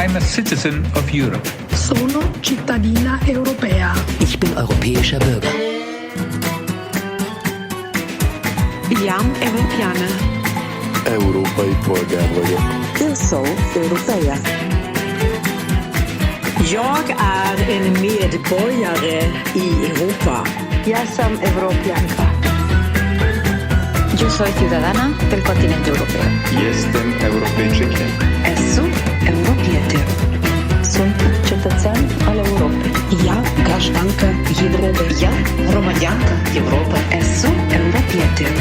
I'm a citizen of Europe. Sono cittadina europea. Ich bin europäischer Bürger. Jam Europeană. Európai polgár vagyok. Eu sou europeia. Jag är en medborgare i Europa. Ja sam europeanka. Yo soy ciudadana del continente europeo. Jestem Europejczykiem. Sunt european. Sunt cetățean al Europei. Ja graștancă Europei. Ja româneancă Europei. Sunt european.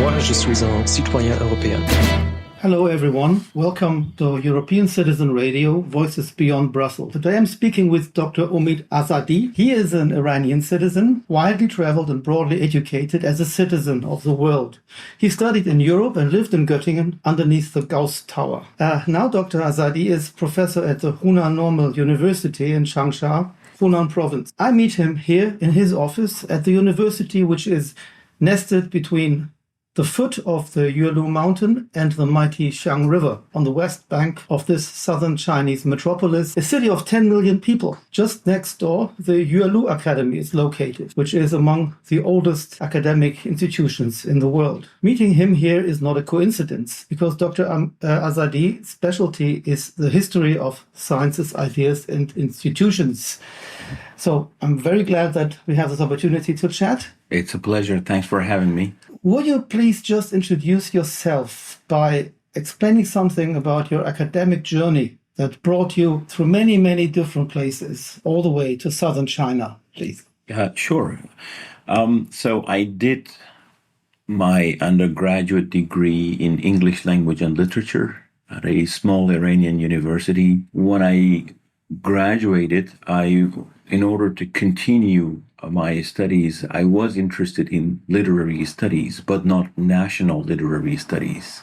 Moi, je suis un citoyen européen. Hello everyone, welcome to European Citizen Radio, Voices Beyond Brussels. Today I'm speaking with Dr. Omid Azadi. He is an Iranian citizen, widely traveled and broadly educated as a citizen of the world. He studied in Europe and lived in Göttingen underneath the Gauss Tower. Now Dr. Azadi is professor at the Hunan Normal University in Changsha, Hunan province. I meet him here in his office at the university, which is nested between the foot of the Yuelu mountain and the mighty Xiang River on the west bank of this southern Chinese metropolis, a city of 10 million people. Just next door, the Yuelu Academy is located, which is among the oldest academic institutions in the world. Meeting him here is not a coincidence, because Dr. Azadi's specialty is the history of sciences, ideas, and institutions. So I'm very glad that we have this opportunity to chat. It's a pleasure. Thanks for having me. Would you please just introduce yourself by explaining something about your academic journey that brought you through many, many different places, all the way to southern China, please? Sure. So I did my undergraduate degree in English language and literature at a small Iranian university. When I graduated, in order to continue my studies, I was interested in literary studies, but not national literary studies.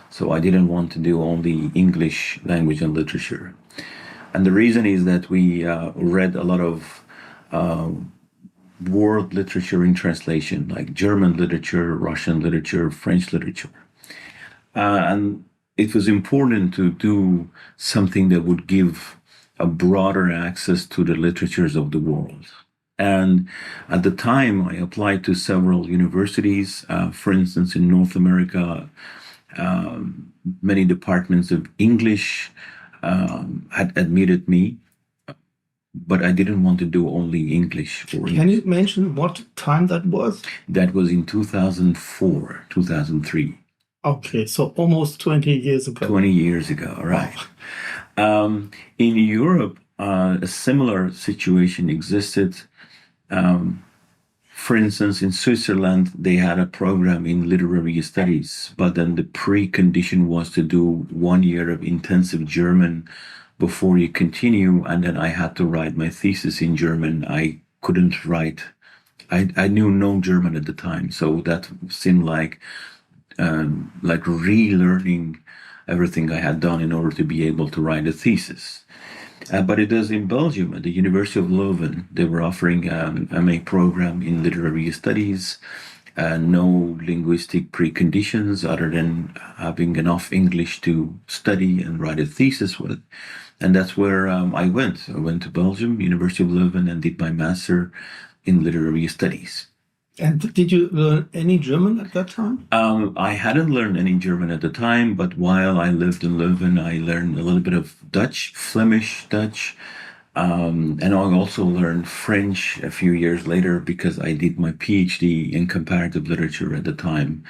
So I didn't want to do only English language and literature. And the reason is that we read a lot of world literature in translation, like German literature, Russian literature, French literature. And it was important to do something that would give a broader access to the literatures of the world. And at the time, I applied to several universities. For instance, in North America, many departments of English had admitted me, but I didn't want to do only English. Can you mention what time that was? That was in 2004, 2003. Okay, so almost 20 years ago. 20 years ago, right. Wow. In Europe, a similar situation existed. For instance, in Switzerland, they had a program in literary studies, but then the precondition was to do 1 year of intensive German before you continue, and then I had to write my thesis in German. I couldn't write. I knew no German at the time, so that seemed like relearning everything I had done in order to be able to write a thesis. But it is in Belgium, at the University of Leuven. They were offering an MA program in literary studies, no linguistic preconditions other than having enough English to study and write a thesis with. And that's where I went. I went to Belgium, University of Leuven, and did my master in literary studies. And did you learn any German at that time? I hadn't learned any German at the time, but while I lived in Leuven, I learned a little bit of Dutch, Flemish Dutch, and I also learned French a few years later because I did my PhD in comparative literature at the time.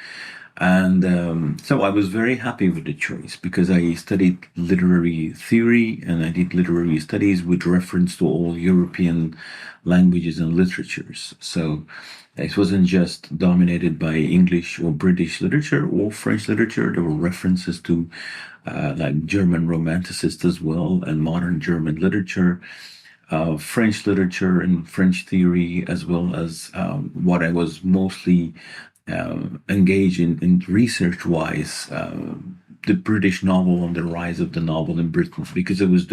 And so I was very happy with the choice because I studied literary theory and I did literary studies with reference to all European languages and literatures. So it wasn't just dominated by English or British literature or French literature. There were references to like German romanticists as well and modern German literature, French literature and French theory, as well as what I was mostly engaged in research-wise, the British novel and the rise of the novel in Britain, because I was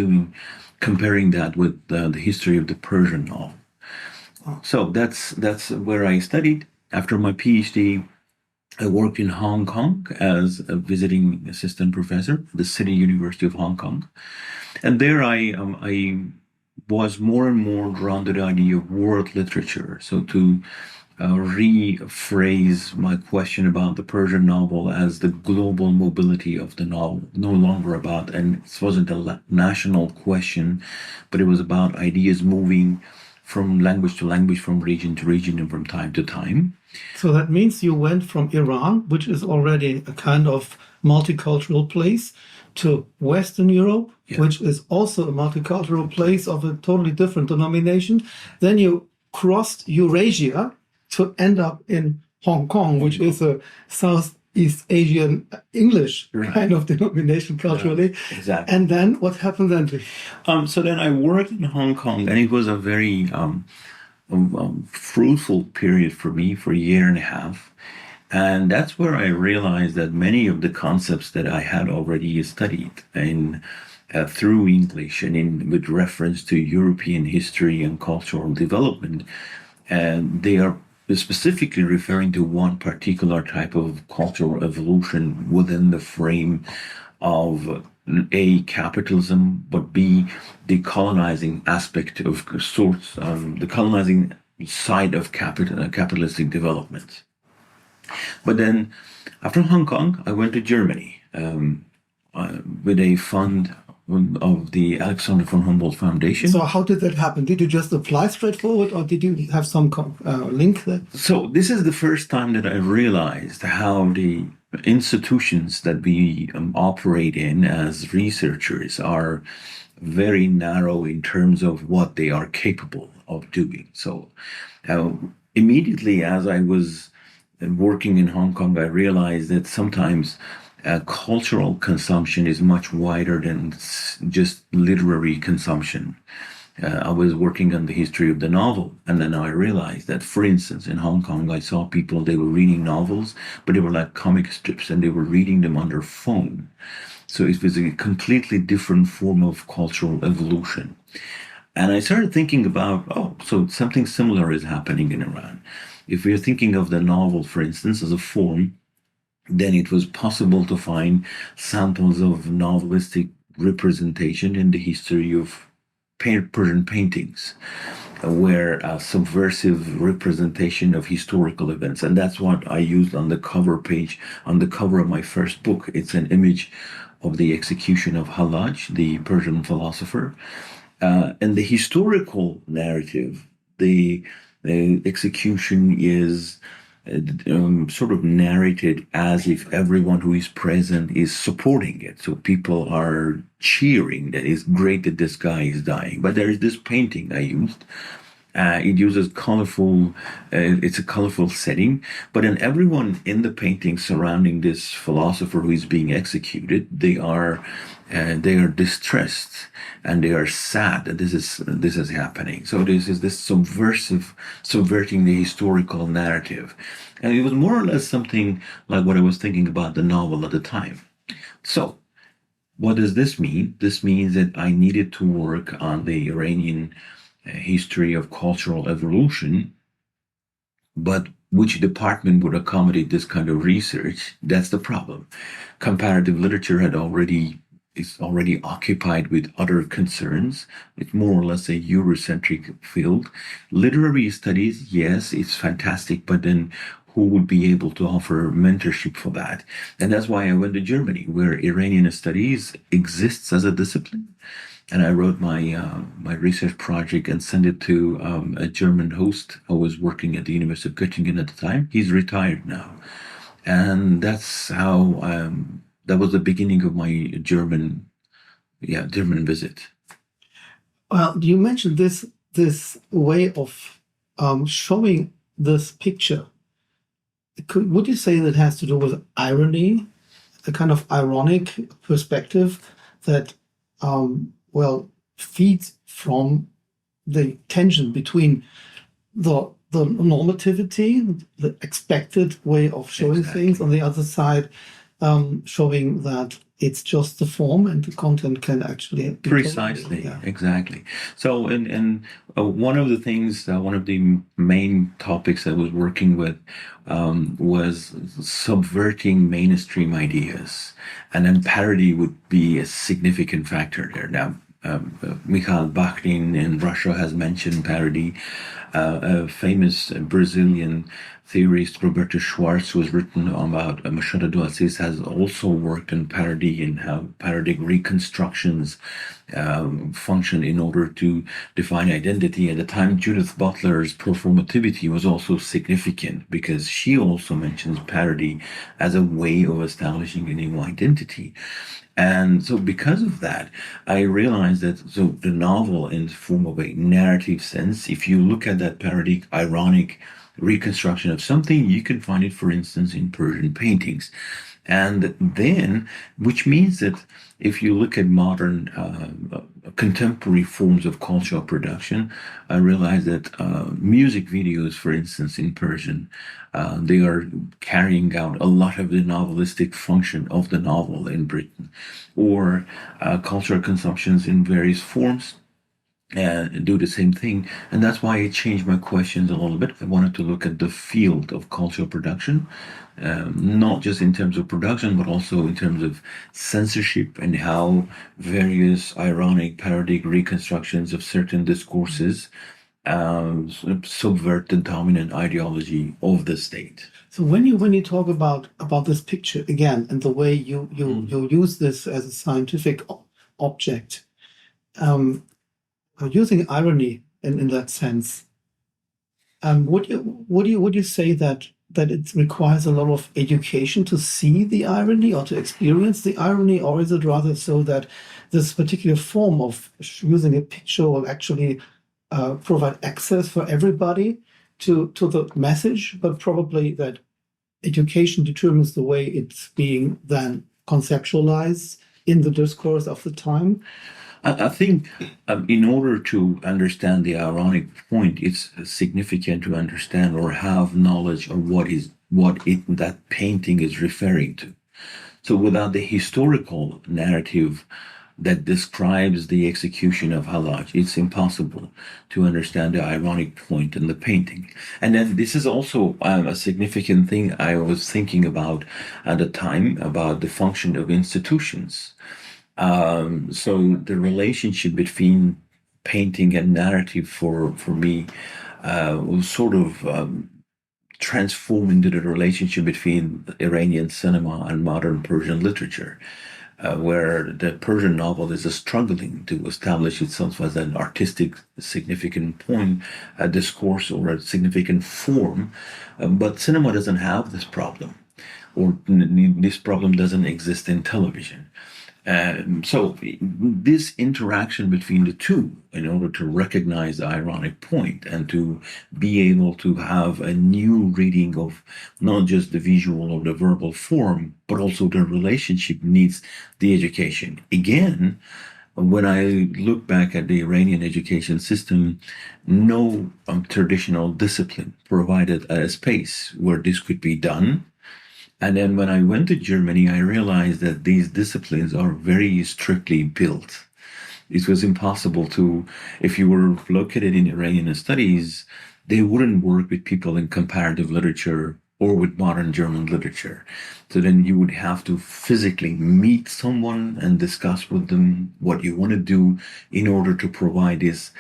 comparing that with the history of the Persian novel. So that's where I studied. After my PhD, I worked in Hong Kong as a visiting assistant professor at the City University of Hong Kong. And there I was more and more drawn to the idea of world literature. So to rephrase my question about the Persian novel as the global mobility of the novel, no longer about, and it wasn't a national question, but it was about ideas moving from language to language, from region to region, and from time to time. So that means you went from Iran, which is already a kind of multicultural place, to Western Europe, which is also a multicultural place of a totally different denomination. Then you crossed Eurasia to end up in Hong Kong, which is a Southeast Asian English kind of denomination culturally. Exactly. And then what happened then to you? So then I worked in Hong Kong, and it was a very fruitful period for me for a year and a half. And that's where I realized that many of the concepts that I had already studied through English and with reference to European history and cultural development, and they are specifically referring to one particular type of cultural evolution within the frame of A, capitalism, but B, the colonizing aspect of sorts, the colonizing side of capitalistic development. But then after Hong Kong, I went to Germany with a fund of the Alexander von Humboldt Foundation. So how did that happen? Did you just apply straightforward, or did you have some link there? So this is the first time that I realized how the institutions that we operate in as researchers are very narrow in terms of what they are capable of doing. So immediately as I was working in Hong Kong, I realized that sometimes cultural consumption is much wider than just literary consumption. I was working on the history of the novel, and then I realized that, for instance, in Hong Kong, I saw people, they were reading novels, but they were like comic strips, and they were reading them on their phone. So it was a completely different form of cultural evolution. And I started thinking about, so something similar is happening in Iran. If we're thinking of the novel, for instance, as a form, then it was possible to find samples of novelistic representation in the history of Persian paintings, where a subversive representation of historical events. And that's what I used on the cover page, on the cover of my first book. It's an image of the execution of Hallaj, the Persian philosopher. And the historical narrative, the execution is sort of narrated as if everyone who is present is supporting it. So people are cheering that it's great that this guy is dying. But there is this painting I used. It uses colorful, it's a colorful setting, but then everyone in the painting surrounding this philosopher who is being executed, they are distressed and they are sad that this is happening. So this is this subverting the historical narrative. And it was more or less something like what I was thinking about the novel at the time. So what does this mean? This means that I needed to work on the Iranian history of cultural evolution, but which department would accommodate this kind of research? That's the problem. Comparative literature is already occupied with other concerns. It's more or less a Eurocentric field. Literary studies, yes, it's fantastic, but then who would be able to offer mentorship for that? And that's why I went to Germany, where Iranian studies exists as a discipline. And I wrote my research project and sent it to a German host who was working at the University of Göttingen at the time. He's retired now. And that's how, that was the beginning of my German visit. Well, you mentioned this way of showing this picture. Would you say that has to do with irony, a kind of ironic perspective that feeds from the tension between the normativity, the expected way of showing things, on the other side, showing that it's just the form and the content can actually be precisely, exactly. So, and one of the things, one of the main topics I was working with was subverting mainstream ideas, and then parody would be a significant factor there. Now, Mikhail Bakhtin in Russia has mentioned parody. A famous Brazilian theorist, Roberto Schwartz, who has written about Machado de Assis, has also worked on parody and how parodic reconstructions function in order to define identity. At the time, Judith Butler's performativity was also significant because she also mentions parody as a way of establishing a new identity. And so because of that, I realized that the novel in the form of a narrative sense, if you look at that parodic, ironic reconstruction of something, you can find it, for instance, in Persian paintings. And then, which means that if you look at modern contemporary forms of cultural production, I realized that music videos, for instance, in Persian, they are carrying out a lot of the novelistic function of the novel in Britain, or cultural consumptions in various forms do the same thing. And that's why I changed my questions a little bit. I wanted to look at the field of cultural production, not just in terms of production, but also in terms of censorship and how various ironic, parodic reconstructions of certain discourses subvert the dominant ideology of the state. So when you talk about this picture again, and the way you use this as a scientific object, using irony in that sense, would you say that it requires a lot of education to see the irony or to experience the irony, or is it rather so that this particular form of using a picture will actually provide access for everybody to the message, but probably that education determines the way it's being then conceptualized in the discourse of the time? I think in order to understand the ironic point, it's significant to understand or have knowledge of what that painting is referring to. So without the historical narrative that describes the execution of Hallaj, it's impossible to understand the ironic point in the painting. And then this is also a significant thing I was thinking about at the time, about the function of institutions. So the relationship between painting and narrative for me was sort of transformed into the relationship between Iranian cinema and modern Persian literature, where the Persian novel is struggling to establish itself as an artistic significant point, a discourse or a significant form, but cinema doesn't have this problem, or this problem doesn't exist in television. So this interaction between the two, in order to recognize the ironic point and to be able to have a new reading of not just the visual or the verbal form, but also the relationship, needs the education. Again, when I look back at the Iranian education system, no traditional discipline provided a space where this could be done. And then when I went to Germany, I realized that these disciplines are very strictly built. It was impossible to, if you were located in Iranian studies, they wouldn't work with people in comparative literature or with modern German literature. So then you would have to physically meet someone and discuss with them what you want to do in order to provide this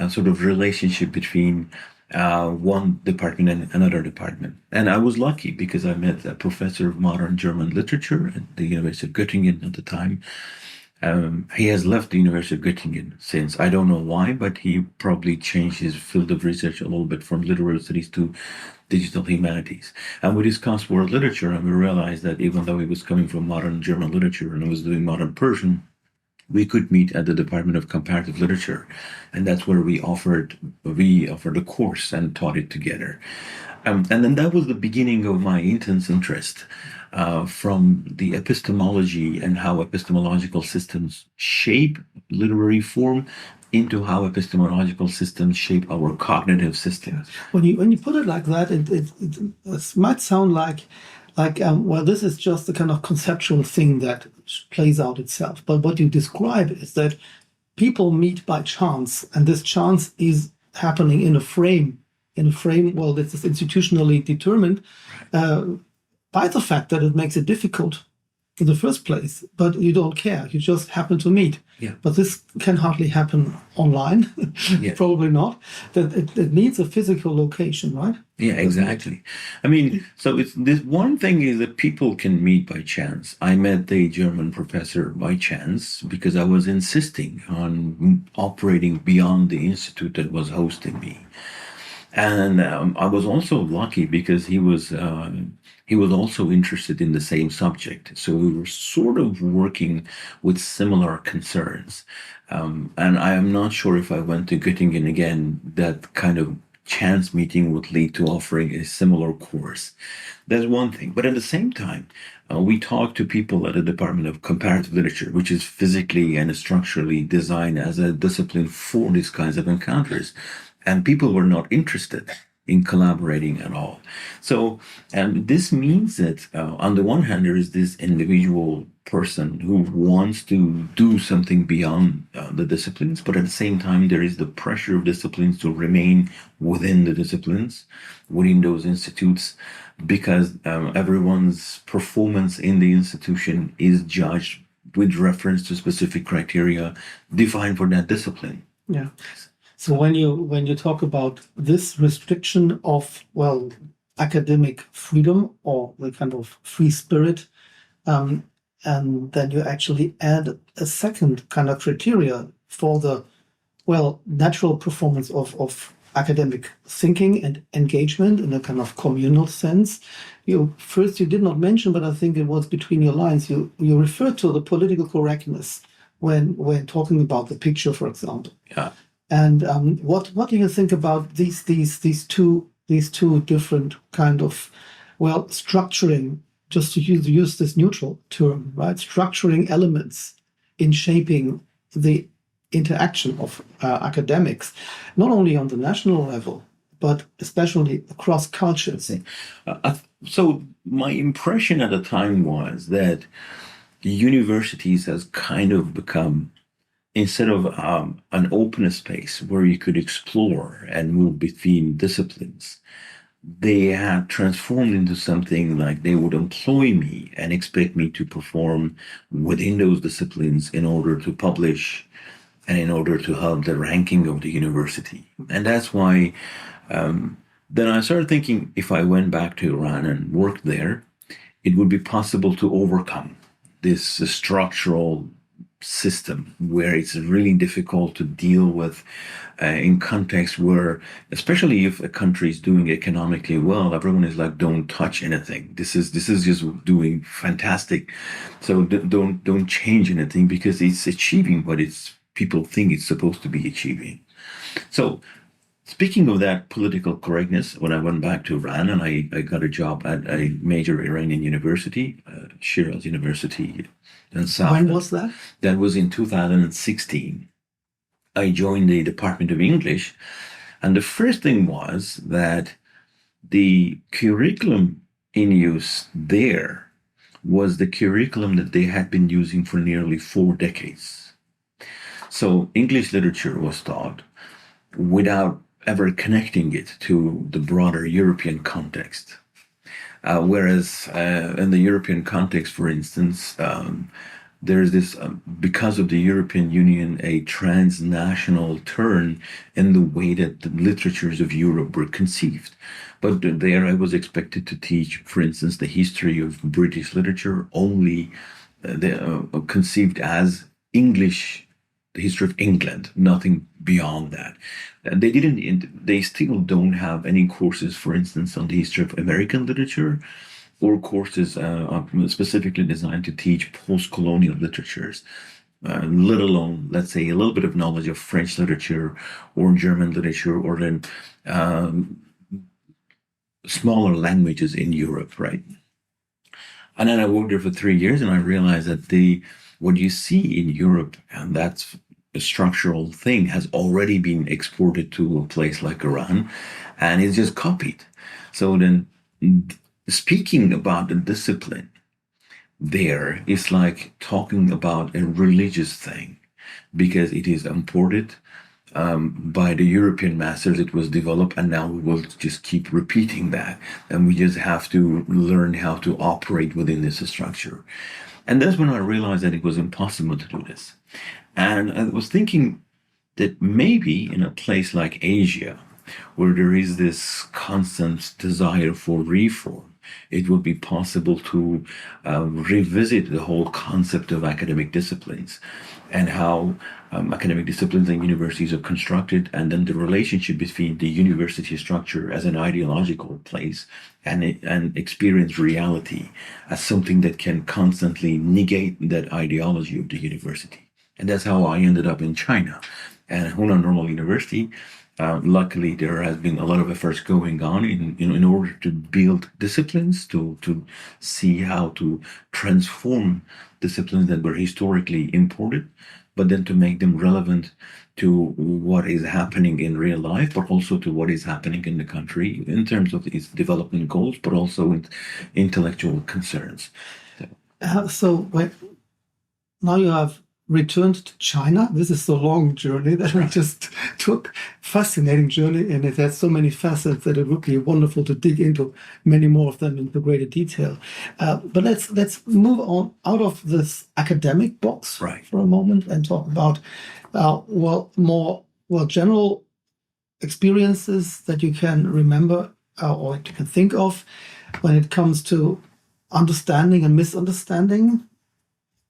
sort of relationship between one department and another department. And I was lucky because I met a professor of modern German literature at the University of Göttingen at the time. He has left the University of Göttingen since. I don't know why, but he probably changed his field of research a little bit from literary studies to digital humanities. And we discussed world literature, and we realized that even though he was coming from modern German literature and I was doing modern Persian, we could meet at the Department of Comparative Literature, and that's where we offered a course and taught it together. And then that was the beginning of my intense interest from the epistemology and how epistemological systems shape literary form into how epistemological systems shape our cognitive systems. When you put it like that, it might sound like well, this is just a kind of conceptual thing that plays out itself. But what you describe is that people meet by chance, and this chance is happening in a frame, well, this is institutionally determined by the fact that it makes it difficult in the first place, but you don't care. You just happen to meet. Yeah. But this can hardly happen online. Yeah. Probably not. That it needs a physical location, right? Yeah, exactly. I mean, so it's this one thing is that people can meet by chance. I met the German professor by chance because I was insisting on operating beyond the institute that was hosting me. And I was also lucky because he was also interested in the same subject. So we were sort of working with similar concerns. And I am not sure if I went to Göttingen again, that kind of chance meeting would lead to offering a similar course. That's one thing. But at the same time, we talked to people at the Department of Comparative Literature, which is physically and structurally designed as a discipline for these kinds of encounters. And people were not interested in collaborating at all. So this means that on the one hand, there is this individual person who wants to do something beyond the disciplines, but at the same time, there is the pressure of disciplines to remain within the disciplines, within those institutes, because everyone's performance in the institution is judged with reference to specific criteria defined for that discipline. Yeah. So when you talk about this restriction of, well, academic freedom or the kind of free spirit, and then you actually add a second kind of criteria for the, well, natural performance of academic thinking and engagement in a kind of communal sense. You did not mention, but I think it was between your lines. You referred to the political correctness when talking about the picture, for example. Yeah. And what do you think about these two different kind of, well, structuring, just to use this neutral term, right? Structuring elements in shaping the interaction of academics, not only on the national level, but especially across cultures. So my impression at the time was that universities has kind of become, instead of an open space where you could explore and move between disciplines, they had transformed into something like they would employ me and expect me to perform within those disciplines in order to publish and in order to help the ranking of the university. And that's why then I started thinking, if I went back to Iran and worked there, it would be possible to overcome this structural system where it's really difficult to deal with in context where, especially if a country is doing economically well, everyone is like, don't touch anything. This is just doing fantastic. So don't change anything because it's achieving what people think it's supposed to be achieving. So speaking of that political correctness, when I went back to Iran and I got a job at a major Iranian university, Shiraz University in South. When was that? That was in 2016. I joined the Department of English, and the first thing was that the curriculum in use there was the curriculum that they had been using for nearly 4 decades. So English literature was taught without ever connecting it to the broader European context. Whereas in the European context, for instance, there's this, because of the European Union, a transnational turn in the way that the literatures of Europe were conceived. But there I was expected to teach, for instance, the history of British literature only conceived as English, the history of England, nothing beyond that. They still don't have any courses, for instance, on the history of American literature, or courses specifically designed to teach post-colonial literatures, let alone, let's say, a little bit of knowledge of French literature or German literature, or then smaller languages in Europe, right? And then I worked there for 3 years, and I realized that what you see in Europe, and that's a structural thing, has already been exported to a place like Iran, and it's just copied. So then speaking about the discipline there is like talking about a religious thing, because it is imported by the European masters. It was developed, and now we will just keep repeating that, and we just have to learn how to operate within this structure. And that's when I realized that it was impossible to do this. And I was thinking that maybe in a place like Asia, where there is this constant desire for reform, it would be possible to revisit the whole concept of academic disciplines and how academic disciplines and universities are constructed, and then the relationship between the university structure as an ideological place and experience reality as something that can constantly negate that ideology of the university. And that's how I ended up in China. And Hunan Normal University, luckily, there has been a lot of efforts going on in order to build disciplines, to see how to transform disciplines that were historically imported, but then to make them relevant to what is happening in real life, but also to what is happening in the country in terms of its development goals, but also in intellectual concerns. Now you have returned to China. This is a long journey that we just took. Fascinating journey, and it has so many facets that it would be wonderful to dig into many more of them into greater detail. But let's move on out of this academic box for a moment and talk about more general experiences that you can remember or you can think of when it comes to understanding and misunderstanding.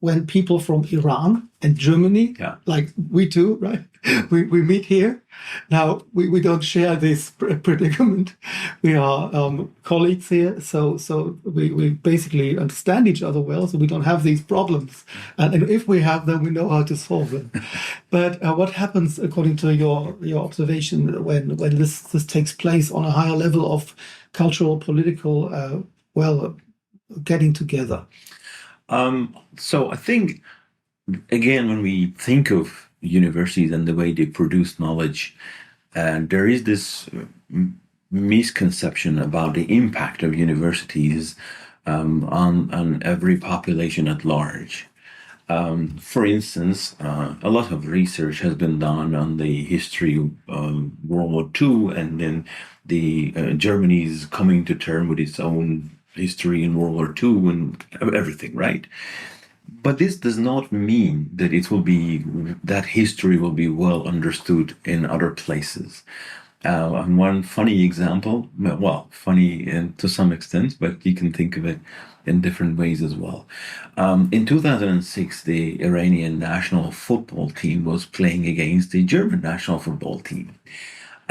When people from Iran and Germany, like we do, right? We meet here. Now, we don't share this predicament. We are colleagues here, so we basically understand each other well, so we don't have these problems. And if we have them, we know how to solve them. But what happens, according to your observation, when this takes place on a higher level of cultural, political, getting together? So I think, again, when we think of universities and the way they produce knowledge, there is this misconception about the impact of universities on every population at large. For instance, a lot of research has been done on the history of World War II, and then the Germany's coming to term with its own history in World War II and everything, right? But this does not mean that that history will be well understood in other places. One funny example, funny to some extent, but you can think of it in different ways as well. In 2006, the Iranian national football team was playing against the German national football team.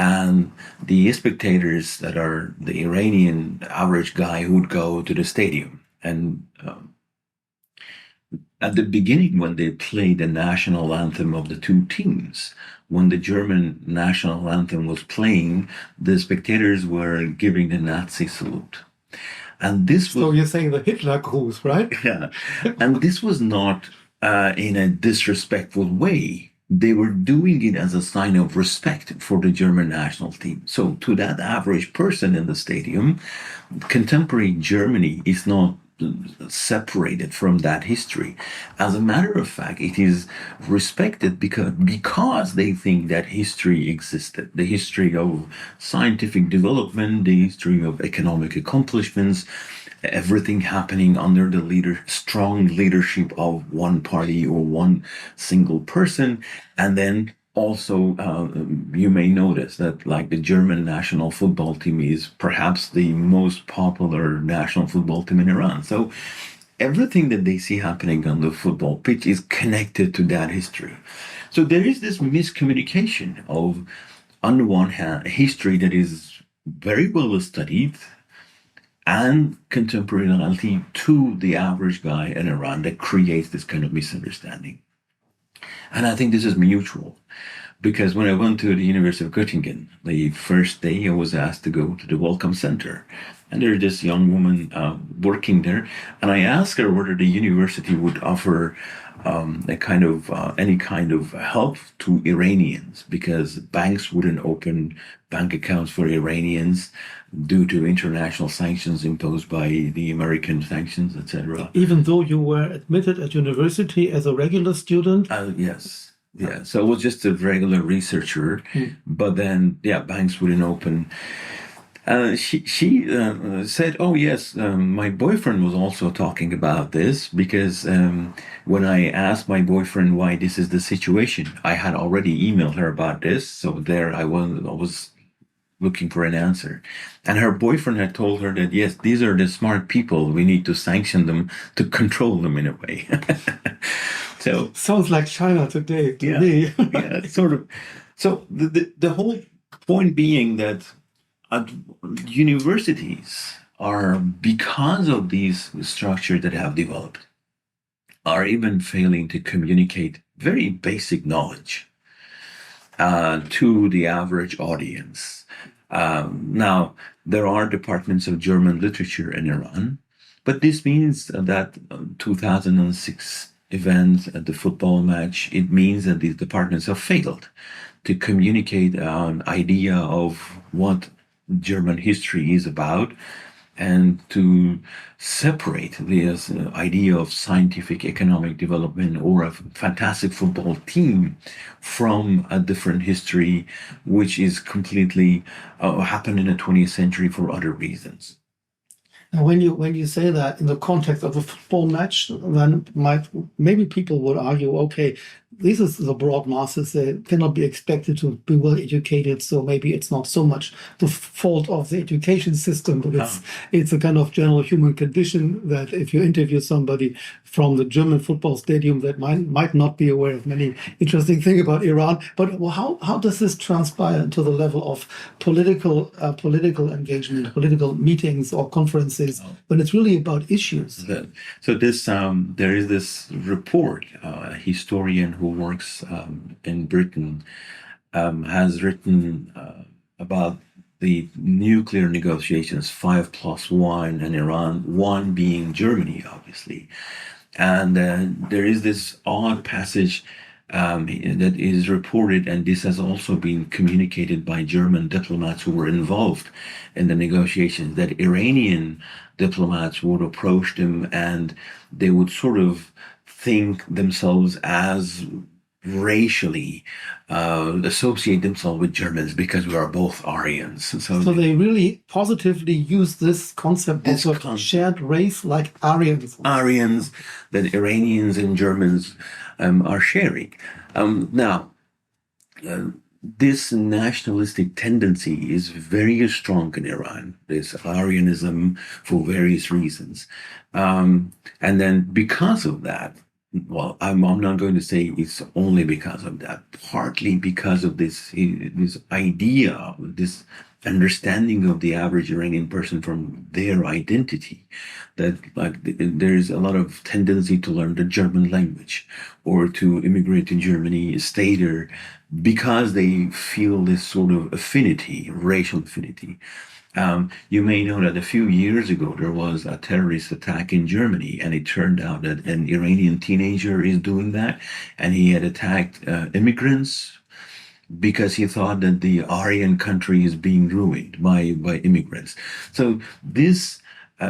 And the spectators that are the Iranian average guy who would go to the stadium. And at the beginning, when they played the national anthem of the two teams, when the German national anthem was playing, the spectators were giving the Nazi salute. And this was... So you're saying the Hitler Gruß, right? Yeah. And this was not in a disrespectful way. They were doing it as a sign of respect for the German national team. So to that average person in the stadium, contemporary Germany is not separated from that history. As a matter of fact, it is respected because they think that history existed. The history of scientific development, the history of economic accomplishments, everything happening under the strong leadership of one party or one single person. And then also, you may notice that like the German national football team is perhaps the most popular national football team in Iran. So everything that they see happening on the football pitch is connected to that history. So there is this miscommunication of, on the one hand, a history that is very well studied and contemporary reality to the average guy in Iran that creates this kind of misunderstanding. And I think this is mutual. Because when I went to the University of Göttingen, the first day I was asked to go to the Welcome Center. And there's this young woman working there. And I asked her whether the university would offer any kind of help to Iranians, because banks wouldn't open bank accounts for Iranians due to international sanctions imposed by the American sanctions, etc. Even though you were admitted at university as a regular student? Yes. Yeah. So I was just a regular researcher, but then, banks wouldn't open. She said, "Oh yes, my boyfriend was also talking about this, because when I asked my boyfriend why this is the situation, I had already emailed her about this. So there I was looking for an answer, and her boyfriend had told her that yes, these are the smart people. We need to sanction them to control them in a way." So sounds like China today to me. Yeah, sort of. So the whole point being that universities are, because of these structures that have developed, are even failing to communicate very basic knowledge to the average audience. Now, there are departments of German literature in Iran, but this means that 2006 event at the football match, it means that these departments have failed to communicate an idea of what German history is about, and to separate this idea of scientific economic development or a fantastic football team from a different history, which is completely happened in the 20th century for other reasons. Now, when you say that in the context of a football match, then maybe people would argue, okay, this is the broad masses. They cannot be expected to be well educated, so maybe it's not so much the fault of the education system, but it's a kind of general human condition that if you interview somebody from the German football stadium that might not be aware of many interesting things about Iran. But how does this transpire to the level of political engagement, political meetings or conferences, when it's really about issues? So this there is this report, a historian who works in Britain has written about the nuclear negotiations, 5+1, and Iran, 1 being Germany, obviously. And there is this odd passage that is reported, and this has also been communicated by German diplomats who were involved in the negotiations, that Iranian diplomats would approach them and they would sort of think themselves as racially associate themselves with Germans because we are both Aryans. So they really positively use this concept of shared race, like Aryans. Aryans that Iranians and Germans are sharing. Now, this nationalistic tendency is very strong in Iran, this Aryanism, for various reasons. And then because of that, well, I'm not going to say it's only because of that, partly because of this idea, this understanding of the average Iranian person from their identity, that there's a lot of tendency to learn the German language or to immigrate to Germany, stay there, because they feel this sort of affinity, racial affinity. You may know that a few years ago there was a terrorist attack in Germany, and it turned out that an Iranian teenager is doing that, and he had attacked immigrants because he thought that the Aryan country is being ruined by immigrants. So this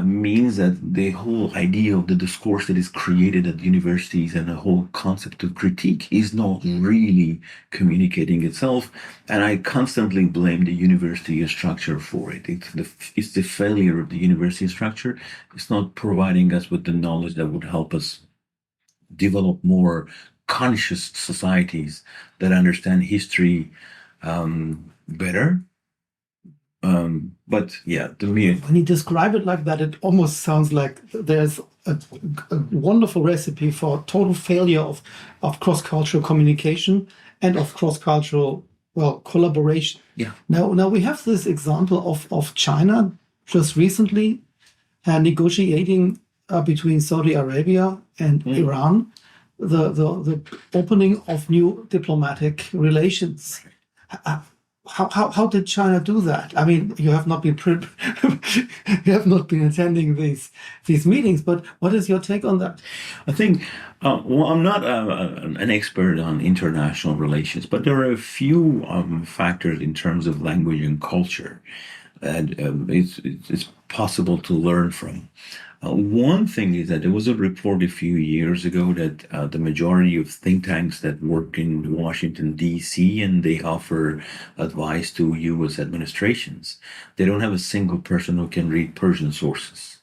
means that the whole idea of the discourse that is created at universities and the whole concept of critique is not really communicating itself. And I constantly blame the university structure for it. It's the failure of the university structure. It's not providing us with the knowledge that would help us develop more conscious societies that understand history better. But yeah, to me, when you describe it like that, it almost sounds like there's a wonderful recipe for total failure of cross-cultural communication and of cross-cultural collaboration. Yeah. Now we have this example of China just recently negotiating between Saudi Arabia and Iran the opening of new diplomatic relations. How did China do that? I mean, you have not been you have not been attending these meetings, but what is your take on that? I think, well, I'm not an expert on international relations, but there are a few factors in terms of language and culture that it's possible to learn from. One thing is that there was a report a few years ago that the majority of think tanks that work in Washington, D.C., and they offer advice to U.S. administrations, they don't have a single person who can read Persian sources.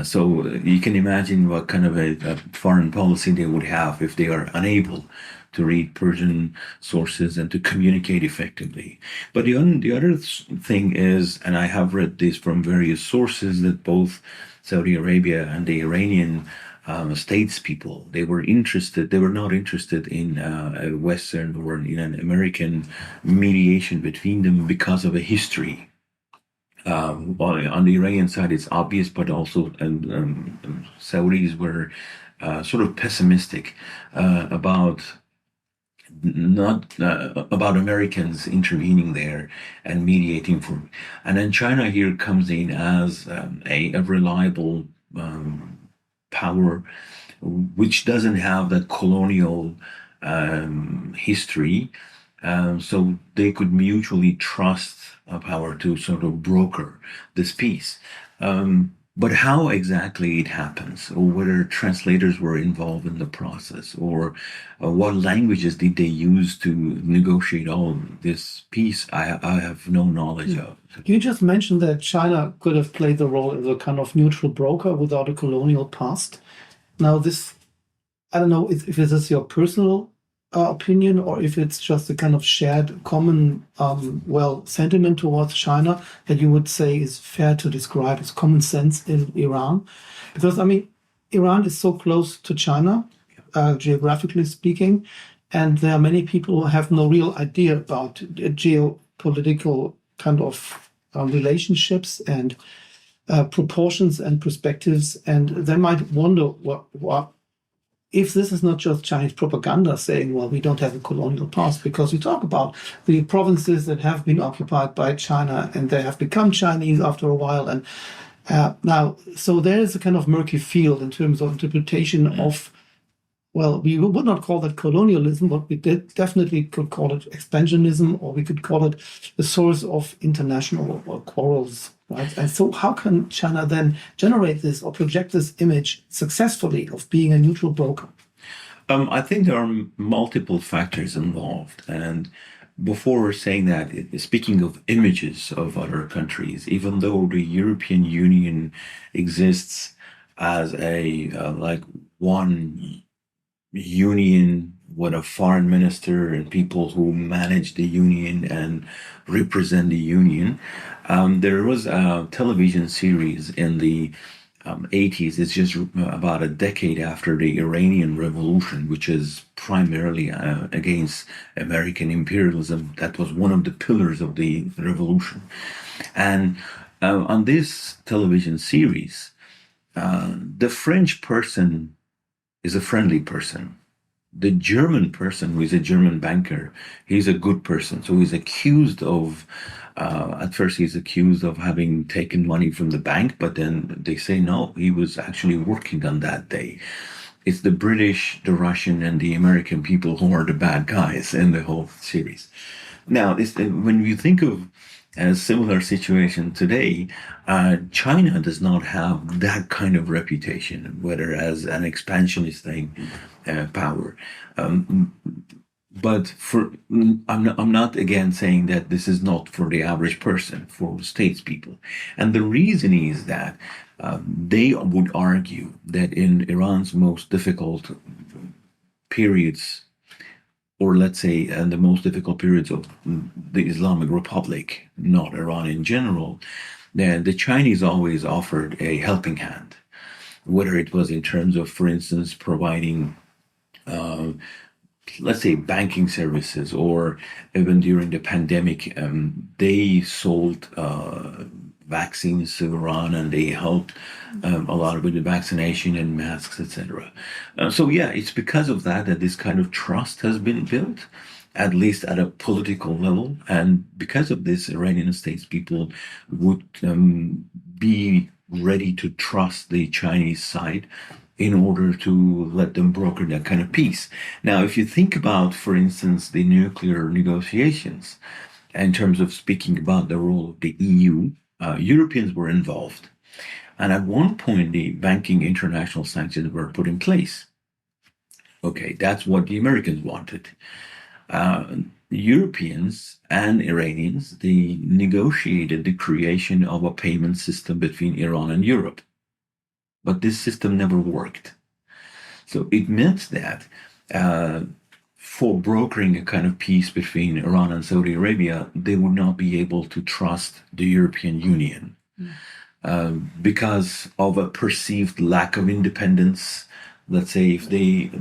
So you can imagine what kind of a foreign policy they would have if they are unable to read Persian sources and to communicate effectively. But the other thing is, and I have read this from various sources, that both Saudi Arabia and the Iranian statespeople, they were not interested in a Western or in an American mediation between them because of a history. On the Iranian side, it's obvious, but also Saudis were sort of pessimistic about Americans intervening there and mediating for. And then China here comes in as a reliable power, which doesn't have that colonial history, so they could mutually trust a power to sort of broker this peace. But how exactly it happens, or whether translators were involved in the process, or what languages did they use to negotiate all this peace, I have no knowledge of. You just mentioned that China could have played the role as a kind of neutral broker without a colonial past. Now, this, I don't know if this is your personal opinion, or if it's just a kind of shared common sentiment towards China that you would say is fair to describe as common sense in Iran, because I mean Iran is so close to China, geographically speaking, and there are many people who have no real idea about geopolitical kind of relationships and proportions and perspectives, and they might wonder what if this is not just Chinese propaganda saying, well, we don't have a colonial past, because we talk about the provinces that have been occupied by China and they have become Chinese after a while. And now, so there is a kind of murky field in terms of interpretation of, well, we would not call that colonialism, but we definitely could call it expansionism, or we could call it the source of international quarrels. Right? And so how can China then generate this or project this image successfully of being a neutral broker? I think there are multiple factors involved. And before saying that, speaking of images of other countries, even though the European Union exists as a one union with a foreign minister and people who manage the union and represent the union, there was a television series in the 80s. It's just about a decade after the Iranian Revolution, which is primarily against American imperialism. That was one of the pillars of the revolution. And on this television series, the French person is a friendly person. The German person, who is a German banker, he's a good person. So he's accused of, at first he's accused of having taken money from the bank, but then they say, no, he was actually working on that day. It's the British, the Russian, and the American people who are the bad guys in the whole series. Now, when you think of a similar situation today, China does not have that kind of reputation, whether as an expansionist power. But I'm not again saying that this is not for the average person, for statespeople. And the reason is that they would argue that in Iran's most difficult periods, or let's say the most difficult periods of the Islamic Republic, not Iran in general, the Chinese always offered a helping hand, whether it was in terms of, for instance, providing let's say, banking services, or even during the pandemic, they sold vaccines to Iran, and they helped a lot with the vaccination and masks, etc. So yeah, it's because of that this kind of trust has been built, at least at a political level. And because of this, Iranian statespeople would be ready to trust the Chinese side in order to let them broker that kind of peace. Now, if you think about, for instance, the nuclear negotiations, in terms of speaking about the role of the EU, Europeans were involved. And at one point, the banking international sanctions were put in place. Okay, that's what the Americans wanted. Europeans and Iranians, they negotiated the creation of a payment system between Iran and Europe. But this system never worked. So it meant that for brokering a kind of peace between Iran and Saudi Arabia, they would not be able to trust the European Union because of a perceived lack of independence. Let's say if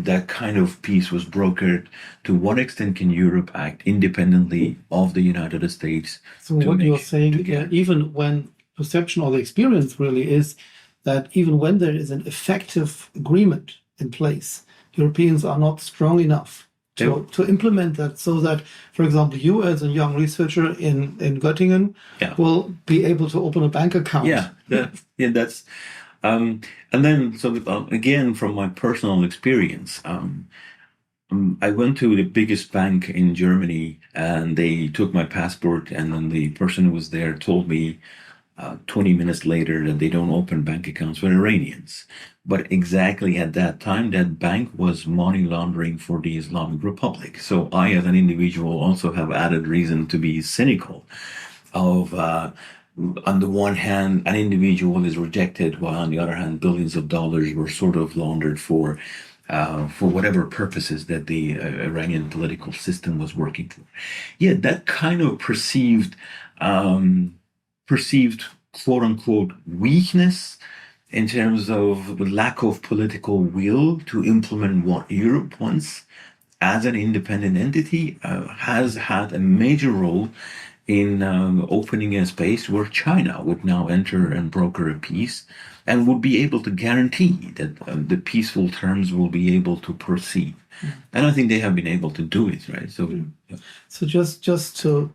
that kind of peace was brokered, to what extent can Europe act independently of the United States? So what you're saying, even when perception or the experience really is that even when there is an effective agreement in place, Europeans are not strong enough to implement that, so that, for example, you as a young researcher in Göttingen will be able to open a bank account. That's and then, so again, from my personal experience, I went to the biggest bank in Germany, and they took my passport, and then the person who was there told me 20 minutes later that they don't open bank accounts for Iranians. But exactly at that time, that bank was money laundering for the Islamic Republic. So I, as an individual, also have added reason to be cynical of, on the one hand, an individual is rejected, while on the other hand, billions of dollars were sort of laundered for whatever purposes that the Iranian political system was working for. Yeah, that kind of perceived quote unquote weakness in terms of lack of political will to implement what Europe wants as an independent entity has had a major role in opening a space where China would now enter and broker a peace and would be able to guarantee that the peaceful terms will be able to proceed. And I think they have been able to do it, right? So just to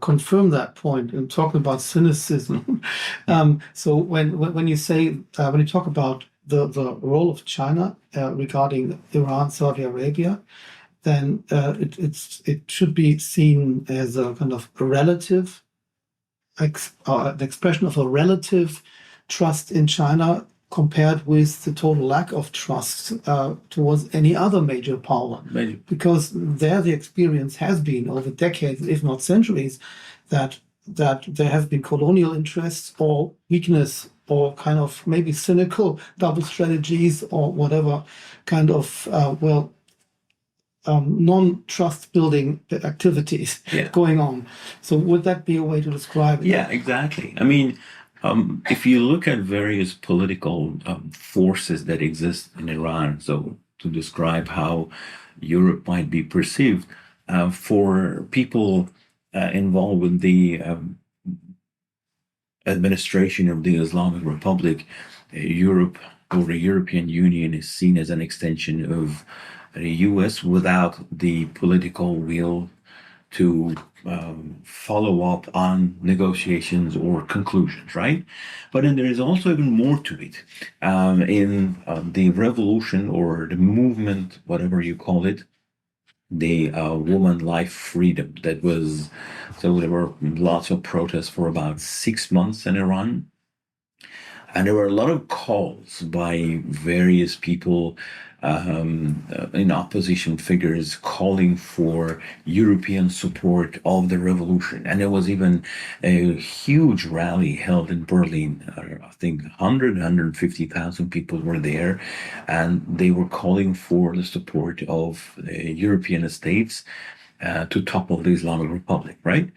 confirm that point and talking about cynicism. So when you say when you talk about the role of China regarding Iran, Saudi Arabia, then it should be seen as a kind of a relative the expression of a relative trust in China compared with the total lack of trust towards any other major power. Because there the experience has been over decades, if not centuries, that there have been colonial interests or weakness or kind of maybe cynical double strategies or whatever kind of, non-trust building activities going on. So would that be a way to describe it? Yeah, exactly. I mean, if you look at various political forces that exist in Iran, so to describe how Europe might be perceived, for people involved with the administration of the Islamic Republic, Europe or the European Union is seen as an extension of the US without the political will to follow up on negotiations or conclusions, right? But then there is also even more to it. In the revolution or the movement, whatever you call it, the woman life freedom, that was, so there were lots of protests for about 6 months in Iran. And there were a lot of calls by various people in opposition figures calling for European support of the revolution. And there was even a huge rally held in Berlin. I think 150,000 people were there, and they were calling for the support of the European states to topple the Islamic Republic, right?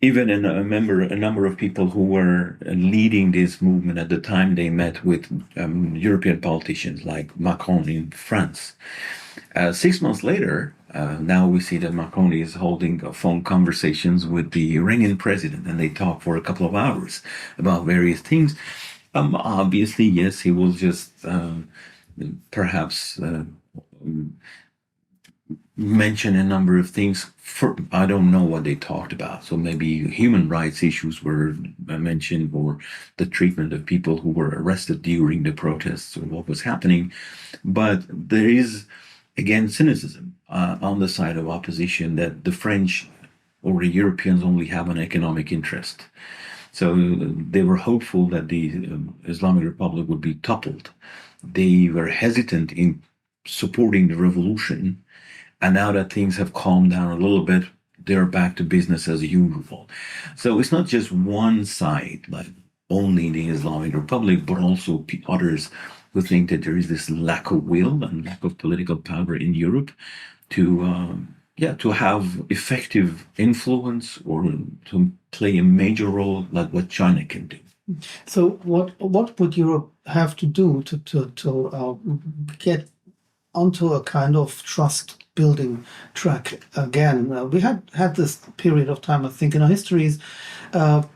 even a number of people who were leading this movement at the time, they met with European politicians like Macron in France. 6 months later, now we see that Macron is holding phone conversations with the Iranian president, and they talk for a couple of hours about various things. Obviously, yes, he will just perhaps mention a number of things. I don't know what they talked about. So maybe human rights issues were mentioned, or the treatment of people who were arrested during the protests, or what was happening. But there is, again, cynicism on the side of opposition that the French or the Europeans only have an economic interest. So they were hopeful that the Islamic Republic would be toppled. They were hesitant in supporting the revolution. And now that things have calmed down a little bit, they're back to business as usual. So it's not just one side, like only the Islamic Republic, but also others who think that there is this lack of will and lack of political power in Europe to have effective influence or to play a major role like what China can do. So what would Europe have to do to get onto a kind of trust building track again? We had this period of time, I think, in our histories.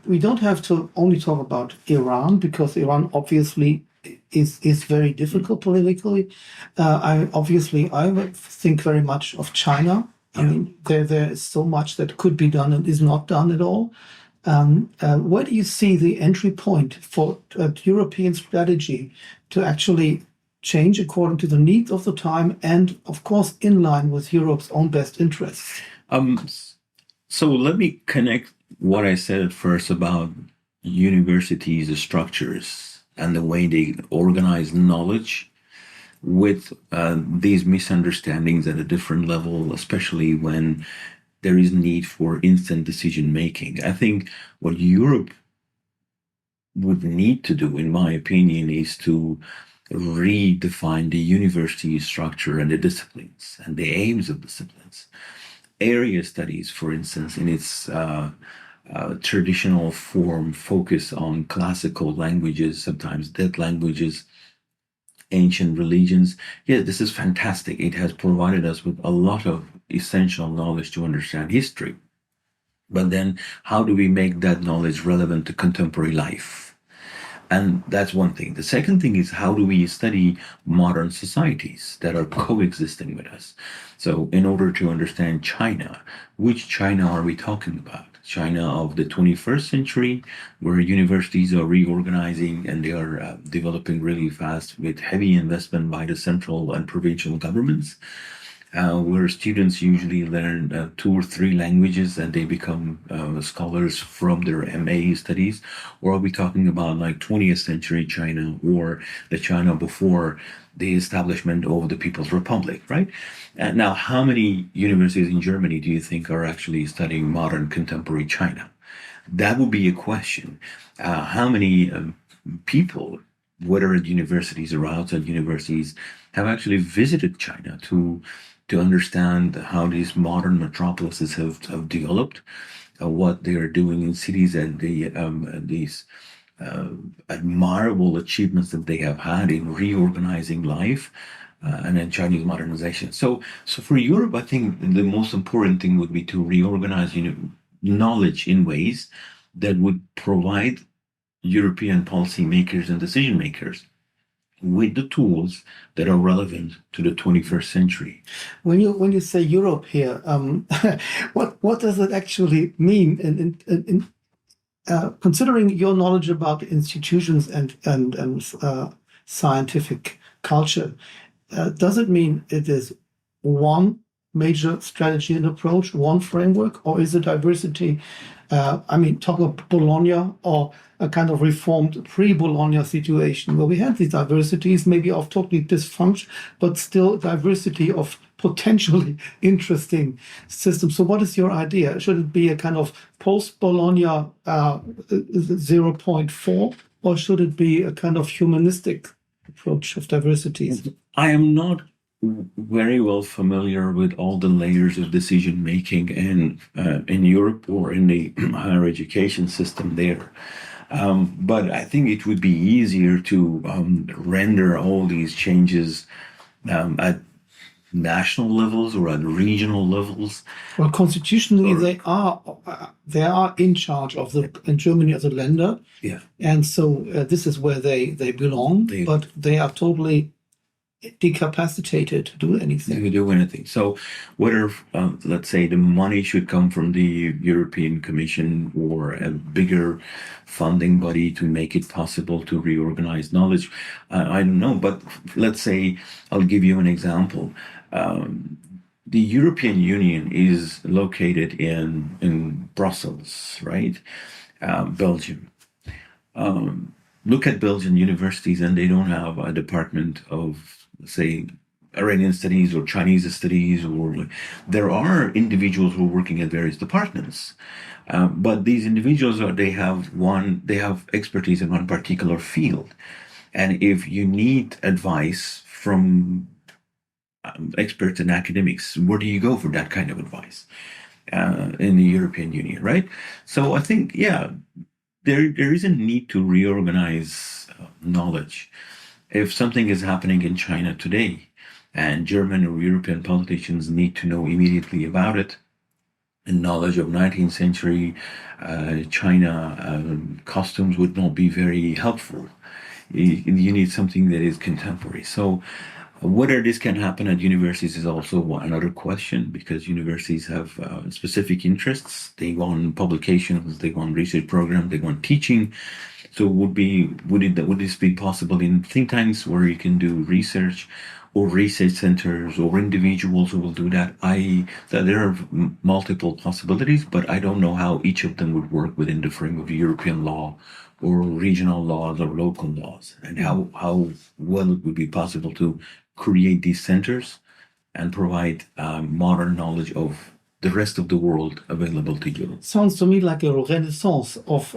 We don't have to only talk about Iran, because Iran obviously is very difficult politically. I would think very much of China. I mean, there is so much that could be done and is not done at all. Where do you see the entry point for a European strategy to actually change according to the needs of the time and, of course, in line with Europe's own best interests? So let me connect what I said at first about universities, the structures, and the way they organize knowledge with these misunderstandings at a different level, especially when there is need for instant decision making. I think what Europe would need to do, in my opinion, is to redefine the university structure and the disciplines and the aims of disciplines. Area studies, for instance, in its traditional form, focus on classical languages, sometimes dead languages, ancient religions. Yeah, this is fantastic. It has provided us with a lot of essential knowledge to understand history. But then how do we make that knowledge relevant to contemporary life? And that's one thing. The second thing is, how do we study modern societies that are coexisting with us? So in order to understand China, which China are we talking about? China of the 21st century, where universities are reorganizing and they are developing really fast with heavy investment by the central and provincial governments, where students usually learn 2 or 3 languages and they become scholars from their MA studies? Or are we talking about like 20th century China, or the China before the establishment of the People's Republic, right? Now, how many universities in Germany do you think are actually studying modern contemporary China? That would be a question. How many people, whether at universities or outside universities, have actually visited China to understand how these modern metropolises have developed, what they are doing in cities, and these admirable achievements that they have had in reorganizing life and then Chinese modernization. So for Europe, I think the most important thing would be to reorganize knowledge in ways that would provide European policymakers and decision makers with the tools that are relevant to the 21st century. When you say Europe here, what does it actually mean? In considering your knowledge about institutions and scientific culture, does it mean it is one major strategy and approach, one framework, or is it diversity? Talk about Bologna or a kind of reformed pre-Bologna situation where we had these diversities, maybe of totally dysfunction, but still diversity of potentially interesting systems. So what is your idea? Should it be a kind of post-Bologna 0.4, or should it be a kind of humanistic approach of diversities? I am not very well familiar with all the layers of decision making in Europe or in the higher education system there. But I think it would be easier to render all these changes at national levels or at regional levels. Well, constitutionally, they are in charge of in Germany as a Länder. Yeah. And so this is where they belong, but they are totally decapacitated to do anything. To do anything. So whether, let's say, the money should come from the European Commission or a bigger funding body to make it possible to reorganize knowledge, I don't know. But let's say, I'll give you an example. The European Union is located in Brussels, right? Belgium. Look at Belgian universities, and they don't have a department of, say, Iranian studies or Chinese studies, or there are individuals who are working at various departments, but these individuals they have expertise in one particular field, and if you need advice from experts in academics, where do you go for that kind of advice in the European Union, right? So I think, there is a need to reorganize knowledge. If something is happening in China today and German or European politicians need to know immediately about it, and knowledge of 19th century China costumes would not be very helpful. You need something that is contemporary. So whether this can happen at universities is also another question, because universities have specific interests. They want publications, they want research programs, they want teaching. So would this be possible in think tanks where you can do research, or research centers, or individuals who will do that? There are multiple possibilities, but I don't know how each of them would work within the frame of European law or regional laws or local laws, and how well it would be possible to create these centers and provide modern knowledge of the rest of the world available to you. Sounds to me like a renaissance of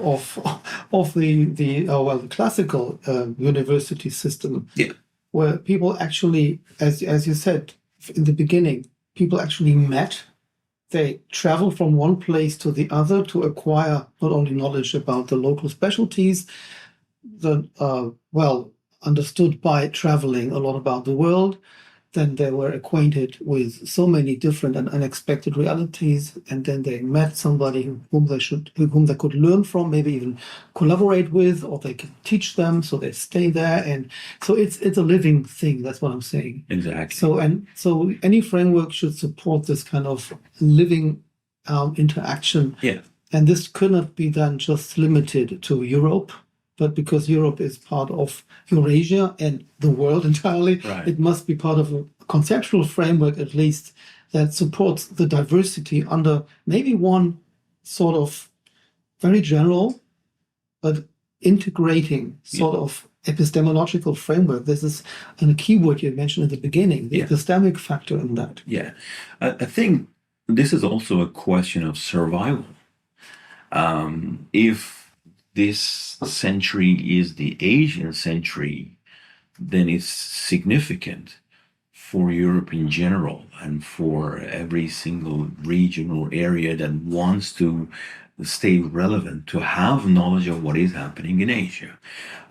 the classical university system. Yeah. Where people actually, as you said in the beginning, people actually met. They travel from one place to the other to acquire not only knowledge about the local specialties, understood by traveling a lot about the world. Then they were acquainted with so many different and unexpected realities, and then they met somebody whom they could learn from, maybe even collaborate with, or they could teach them, so they stay there. And so it's a living thing. That's what I'm saying. Exactly. So any framework should support this kind of living interaction. Yeah. And this could not be then just limited to Europe, but because Europe is part of Eurasia and the world entirely, right, it must be part of a conceptual framework, at least, that supports the diversity under maybe one sort of very general, but integrating sort of epistemological framework. This is a keyword you mentioned at the beginning, the epistemic factor in that. Yeah. I think this is also a question of survival. If this century is the Asian century, then it's significant for Europe in general and for every single region or area that wants to stay relevant, to have knowledge of what is happening in Asia.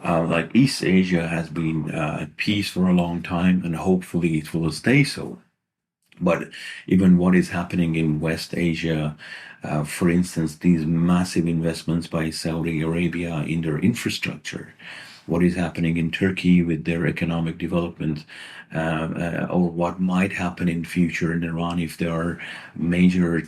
Like East Asia has been at peace for a long time, and hopefully it will stay so. But even what is happening in West Asia, for instance, these massive investments by Saudi Arabia in their infrastructure, what is happening in Turkey with their economic development, or what might happen in future in Iran if there are major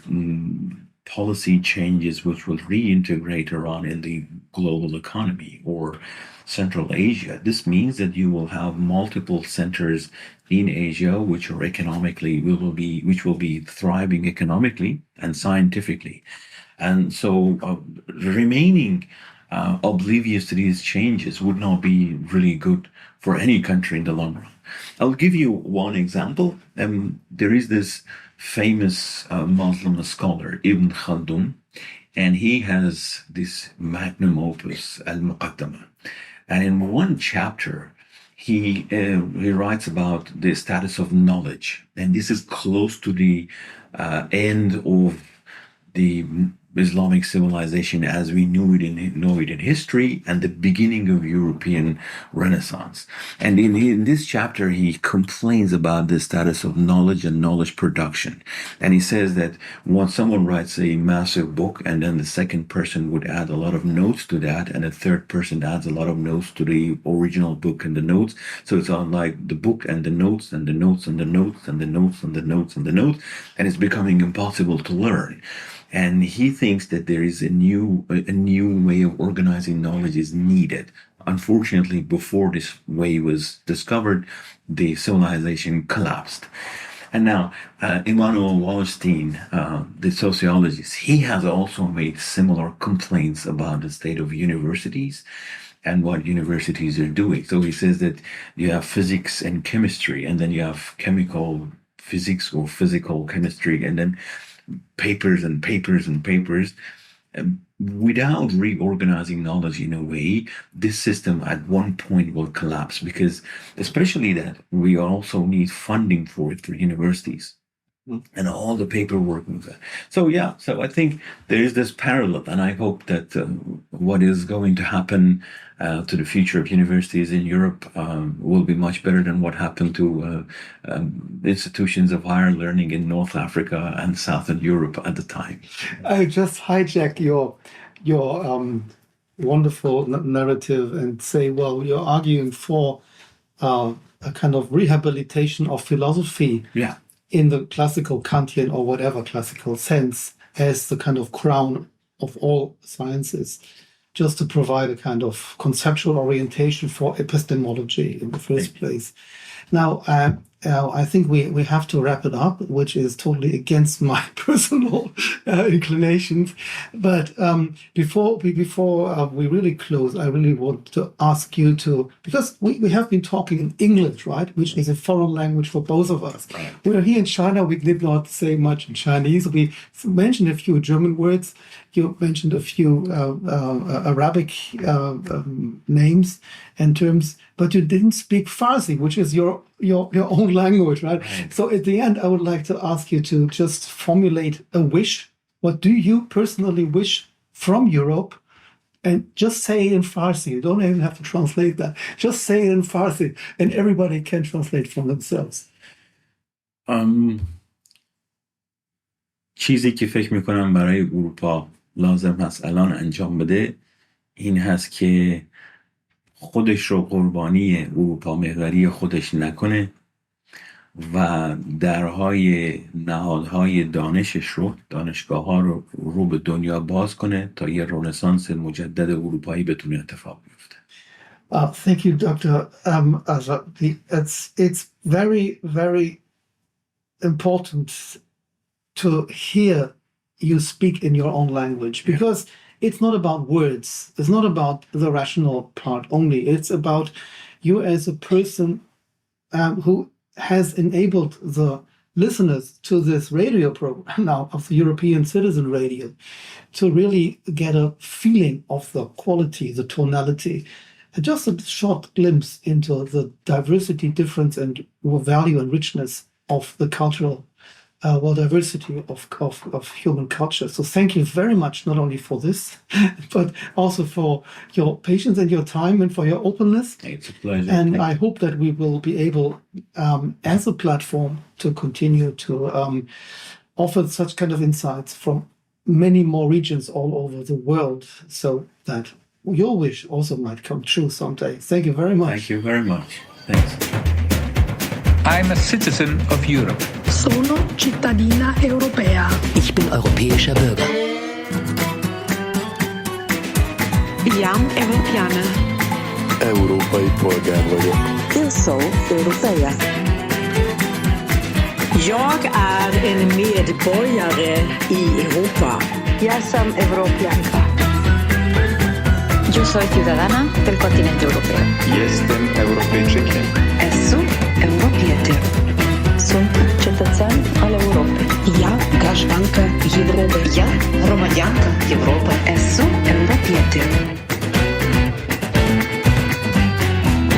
policy changes which will reintegrate Iran in the global economy, or Central Asia. This means that you will have multiple centers in Asia which are which will be thriving economically and scientifically. And so remaining oblivious to these changes would not be really good for any country in the long run. I'll give you one example. There is this famous Muslim scholar, Ibn Khaldun, and he has this magnum opus, Al-Muqaddamah. And in one chapter, he writes about the status of knowledge, and this is close to the end of the Islamic civilization as we know it in history, and the beginning of European Renaissance. And in this chapter, he complains about the status of knowledge and knowledge production. And he says that once someone writes a massive book, and then the second person would add a lot of notes to that, and a third person adds a lot of notes to the original book and the notes. So it's all like the book and the notes and the notes and the notes and the notes and the notes and the notes, and it's becoming impossible to learn. And he thinks that there is a new way of organizing knowledge is needed. Unfortunately, before this way was discovered, the civilization collapsed. And now, Immanuel Wallerstein, the sociologist, he has also made similar complaints about the state of universities and what universities are doing. So he says that you have physics and chemistry, and then you have chemical physics or physical chemistry, and then papers and papers and papers. Without reorganizing knowledge in a way, this system at one point will collapse, because especially that we also need funding for it for universities and all the paperwork with that. So I think there is this parallel, and I hope that what is going to happen to the future of universities in Europe will be much better than what happened to institutions of higher learning in North Africa and Southern Europe at the time. I just hijack your wonderful narrative and say, well, you're arguing for a kind of rehabilitation of philosophy in the classical Kantian or whatever classical sense as the kind of crown of all sciences, just to provide a kind of conceptual orientation for epistemology in the first place. Now, I think we have to wrap it up, which is totally against my personal inclinations. But before we really close, I really want to ask you to, because we have been talking in English, right, which is a foreign language for both of us. Right. We're here in China. We did not say much in Chinese. We mentioned a few German words. You mentioned a few Arabic names and terms, but you didn't speak Farsi, which is your own language, right? So at the end, I would like to ask you to just formulate a wish. What do you personally wish from Europe? And just say it in Farsi. You don't even have to translate that. Just say it in Farsi, and everybody can translate from themselves. چیزی که فکر میکنم برای اروپا لازم هست الان انجام بده این هست که خودش رو قربانی اروپا محوری خودش نکنه و درهای نهادهای دانشش رو، دانشگاه ها رو به دنیا باز کنه تا یه رنسانس مجدد اروپایی بتونه اتفاق بیفته. Thank you, Dr. Azadi. It's very, very important to hear you speak in your own language, because it's not about words. It's not about the rational part only. It's about you as a person who has enabled the listeners to this radio program now of the European Citizen Radio to really get a feeling of the quality, the tonality, just a short glimpse into the diversity, difference, and value and richness of the cultural diversity of human culture. So thank you very much, not only for this, but also for your patience and your time and for your openness. It's a pleasure. And I hope that we will be able, as a platform, to continue to offer such kind of insights from many more regions all over the world, so that your wish also might come true someday. Thank you very much. Thank you very much. Thanks. I'm a citizen of Europe. Sono cittadina europea. Ich bin europäischer Bürger. Iam europeană. Európai polgár vagyok. Eu sou europeia. Jag är en medborgare i Europa. Ja sam europeanka. Yo soy ciudadana del continente europeo. Jestem Europejczykiem. Esu europieter. Sunt cetățean al Europei. Ja graștancă Европы. Я громадянка Європи. Esu europieter.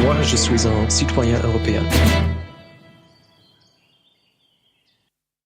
Moi, je suis un citoyen européen.